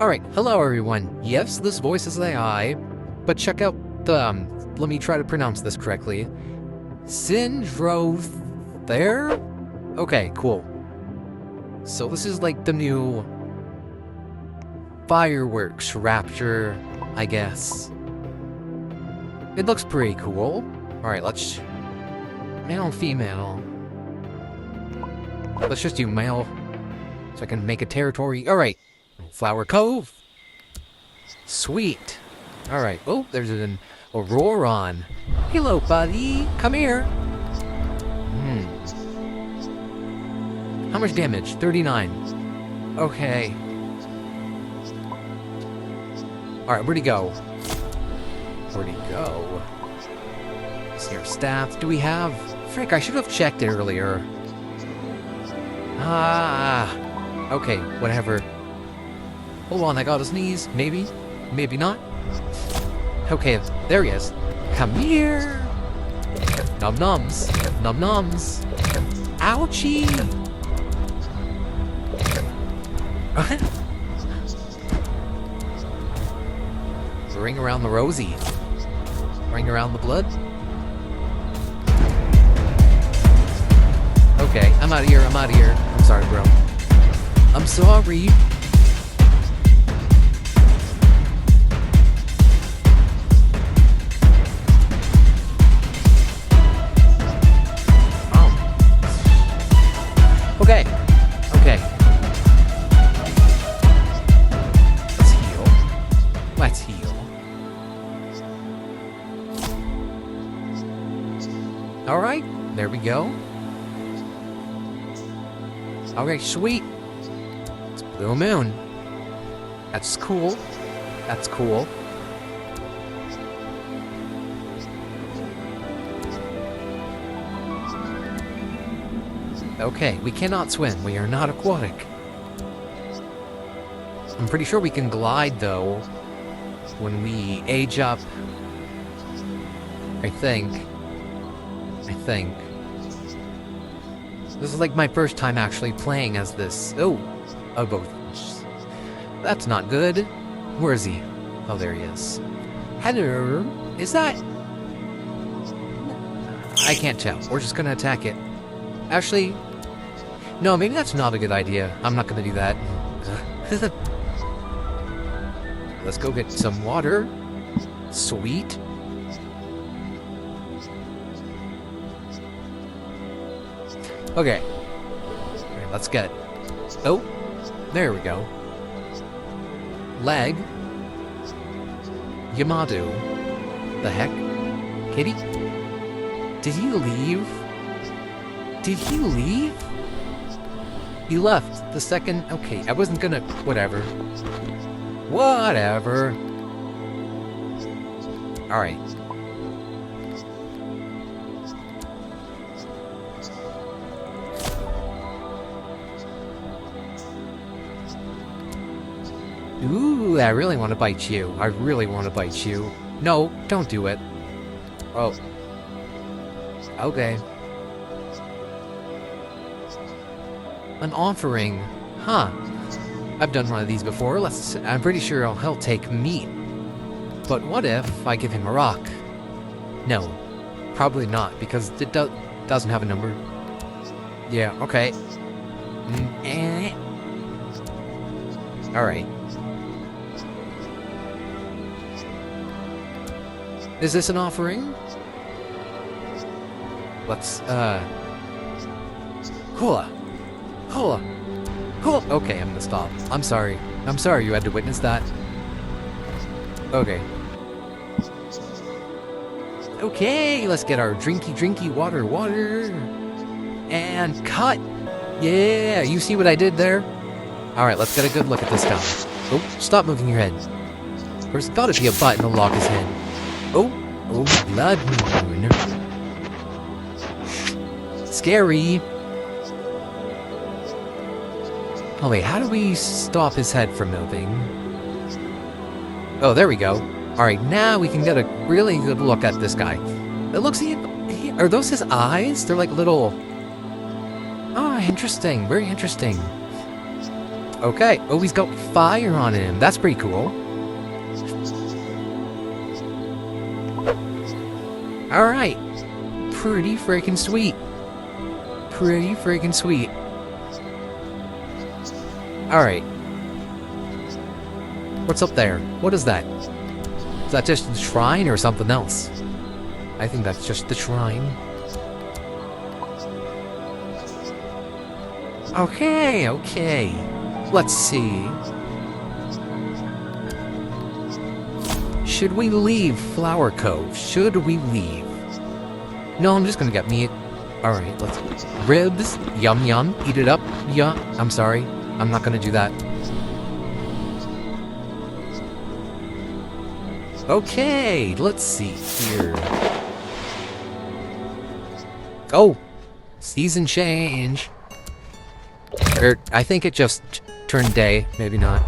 Alright, hello everyone. Yes, this voice is AI, but check out the, let me try to pronounce this correctly. There? Okay, cool. So this is like the new fireworks raptor, I guess. It looks pretty cool. Alright, let's... Male and female. Let's just do male, so I can make a territory. Alright. Flower Cove. Sweet. Alright. Oh, there's an Auroron. Hello, buddy. Come here. How much damage? 39. Okay. Alright, where'd he go? Where'd he go? See our stats. Do we have... Frick, I should have checked it earlier. Okay, whatever. Hold on, I got his knees. Maybe. Maybe not. Okay, there he is. Come here. Num nums. Num nums. Ouchie. Ring around the rosy. Ring around the blood. Okay, I'm out of here. I'm out of here. I'm sorry, bro. I'm sorry. Okay. Okay. Let's heal. Let's heal. Alright, there we go. Okay, sweet. It's Blue Moon. That's cool. That's cool. Okay, we cannot swim. We are not aquatic. I'm pretty sure we can glide, though, when we age up. I think. This is like my first time actually playing as this. Oh, both. That's not good. Where is he? Oh, there he is. Hello. Is that... I can't tell. We're just gonna attack it. Actually... No, maybe that's not a good idea. I'm not gonna do that. Let's go get some water. Sweet. Okay. Alright, let's get... Oh! There we go. Leg. Yamadu. The heck? Kitty? Did he leave? Did he leave? He left the second... Okay, I wasn't gonna... Whatever. Whatever. Alright. Ooh, I really want to bite you. I really want to bite you. No, don't do it. Oh. Okay. An offering. Huh. I've done one of these before. I'm pretty sure he'll take meat. But what if I give him a rock? No. Probably not, because it doesn't have a number. Yeah, okay. Alright. Is this an offering? Let's, Hula! Hula! Hula! Okay, I'm gonna stop. I'm sorry. I'm sorry you had to witness that. Okay. Okay, let's get our drinky water. And cut! Yeah, you see what I did there? Alright, let's get a good look at this guy. Oh, stop moving your head. There's gotta be a button to lock his head. Oh, blood moon. Scary. Oh wait, how do we stop his head from moving? Oh, there we go. Alright, now we can get a really good look at this guy. It looks... Are those his eyes? They're like little... Oh, interesting. Very interesting. Okay. Oh, he's got fire on him. That's pretty cool. Alright. Pretty freaking sweet. Pretty freaking sweet. Alright. What's up there? What is that? Is that just the shrine or something else? I think that's just the shrine. Okay, okay. Let's see. Should we leave Flower Cove? Should we leave? No, I'm just gonna get meat. Alright, let's... Ribs. Yum yum. Eat it up. Yeah, I'm sorry. I'm not gonna do that. Okay, let's see here. Oh! Season change. I think it just turned day. Maybe not.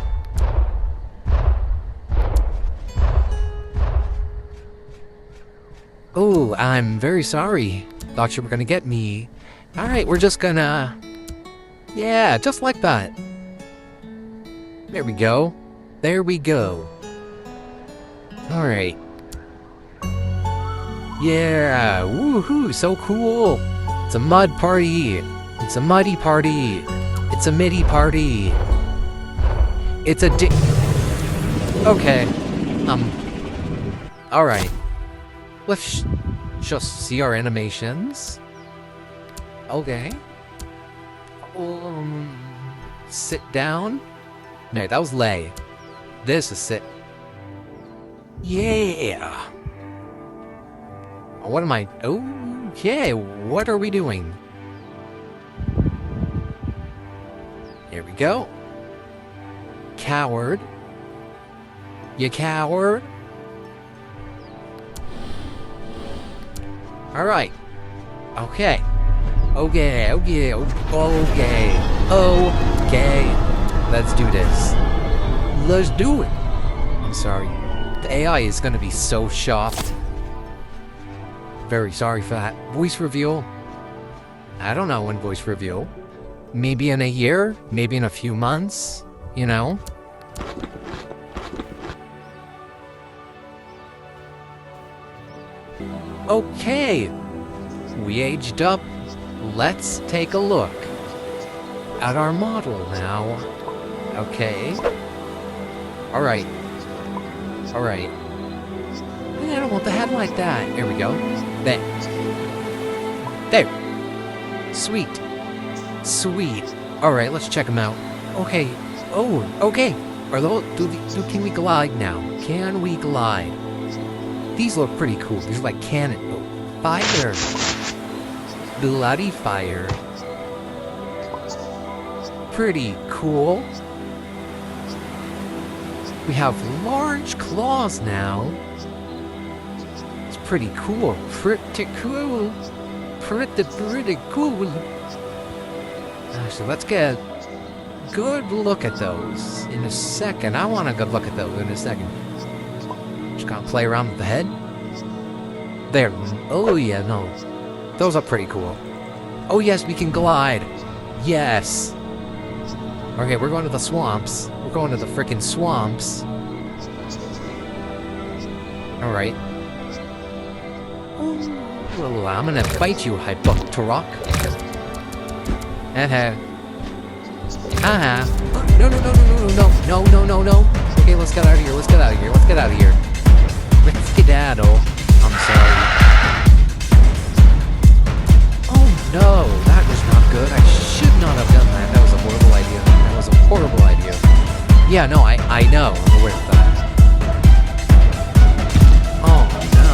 Oh, I'm very sorry. Thought you were gonna get me. Alright, we're just gonna... Yeah, just like that. There we go. There we go. Alright. Yeah, woohoo, so cool. It's a mud party. It's a muddy party. It's a midi party. It's a Okay. Alright. Let's just see our animations. Okay. Sit down. No, that was lay. This is sit. Yeah. What am I? Okay, what are we doing? Here we go. Coward. You coward. Alright. Okay. Okay, okay, okay. Okay. Let's do this. Let's do it. I'm sorry. The AI is gonna be so shocked. Very sorry for that. Voice reveal? I don't know when voice reveal. Maybe in a year? Maybe in a few months? You know? Okay. We aged up. Let's take a look at our model now. Okay. Alright. Alright. I don't want the head like that. Here we go. There. There. Sweet. Sweet. Alright, let's check them out. Okay. Oh, okay. Are those... Can we glide now? Can we glide? These look pretty cool. These are like cannon... Oh, fire. Bloody fire. Pretty cool. We have large claws now. It's pretty cool. Pretty cool. Pretty cool. So let's get a good look at those in a second. I want a good look at those in a second. Just gonna play around with the head. There. Oh yeah, no. Those are pretty cool. Oh yes, we can glide. Yes. Okay, we're going to the swamps. We're going to the frickin' swamps. Alright. Well, I'm gonna bite you, Hypoctorok. Haha. No, no, no, no, no, no, no, no, no, no. Okay, let's get out of here. Let's get out of here. Let's get out of here. Let's skedaddle. I'm sorry. Oh no, that was not good. I should not have done that. That was a horrible idea. That was a horrible idea. Yeah, no, I know. I'm aware of that. Oh no.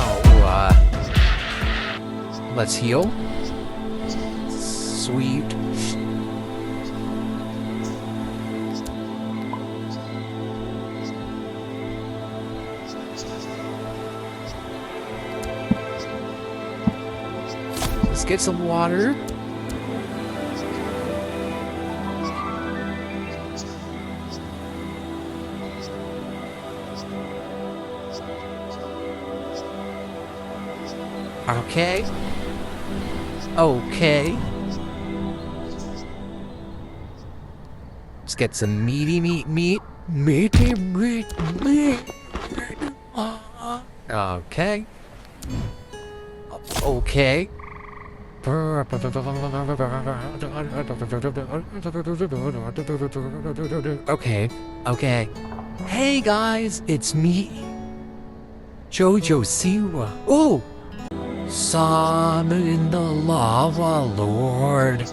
Let's heal. Sweet. Let's get some water. Okay. Okay. get some meaty meat. Okay. Okay. Okay. Hey guys, it's me, Jojo Siwa. Oh! Some in the lava, Lord.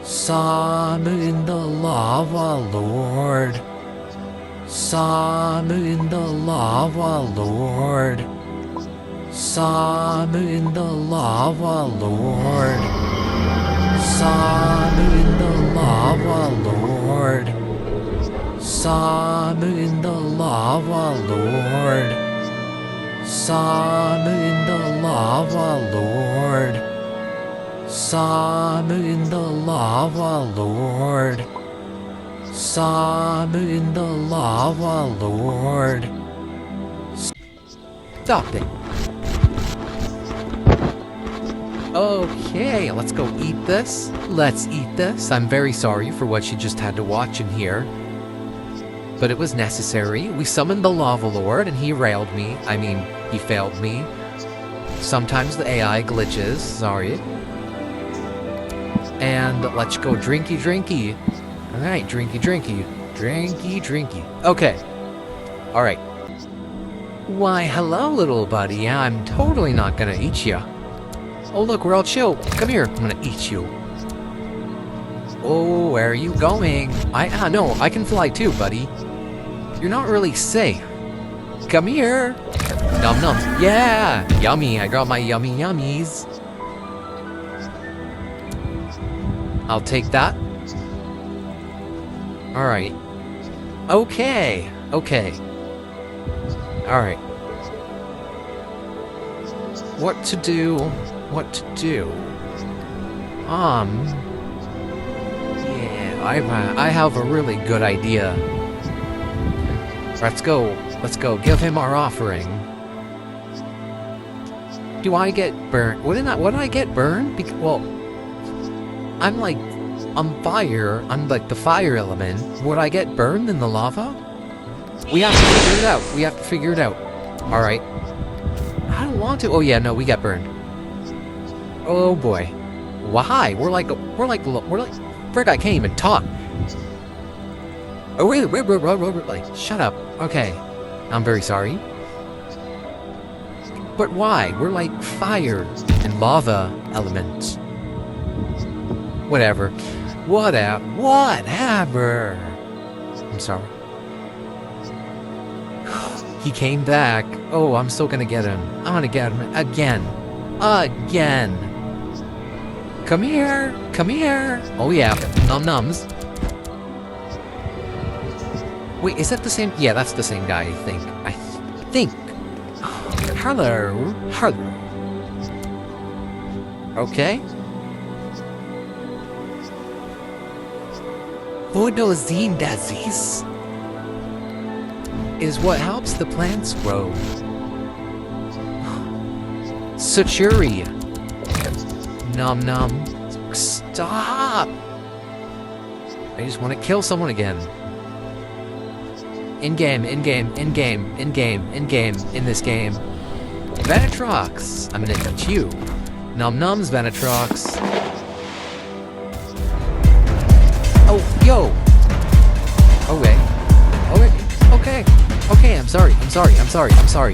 Some in the lava, Lord. Some in the lava, Lord. Some in the lava, Lord. Some in the lava, Lord. Some in the lava, Lord. Some in the lava, Lord. Some in the lava, Lord. Some in the lava, Lord. Stop it. Okay, let's go eat this. Let's eat this. I'm very sorry for what you just had to watch and hear, but it was necessary. We summoned the Lava Lord and he railed me. I mean, he failed me. Sometimes the AI glitches, sorry. And let's go drinky. Alright, drinky. Okay. Alright. Why, hello, little buddy. I'm totally not gonna eat ya. Oh, look, we're all chill. Come here. I'm gonna eat you. Oh, where are you going? No, I can fly too, buddy. You're not really safe. Come here. Num nums. Yeah! Yummy. I got my yummy yummies. I'll take that. Alright. Okay. Alright. What to do? Yeah, I have a really good idea. Let's go. Give him our offering. Do I get burned? Wouldn't I get burned? Well, I'm like on fire. I'm like the fire element. Would I get burned in the lava? We have to figure it out. All right. I don't want to. Oh yeah, no, we got burned. Oh boy. Why? We're like frick, I can't even talk. Oh wait, like, shut up. Okay. I'm very sorry. But why? We're like fire and lava elements. Whatever. I'm sorry. He came back. Oh, I'm still gonna get him. I'm gonna get him again. Come here. Oh yeah, num nums. Wait, is that the same? Yeah, that's the same guy, I think. Hello. Okay. Photosynthesis is what helps the plants grow. Suchuri. Num num. Stop! I just want to kill someone again. In this game. Venetrox! I'm gonna eat you. Num nums, Venetrox. Oh, yo! Okay, I'm sorry. I'm sorry.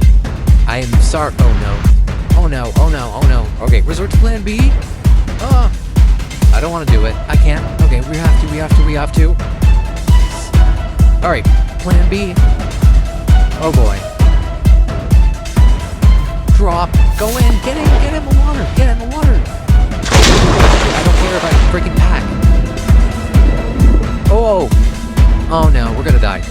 Oh no. Okay, resort to plan B? I don't want to do it. I can't. Okay, we have to. Alright, plan B. Oh boy. Drop. Go in. Get in the water. I don't care about the freaking pack. Oh no, we're gonna die.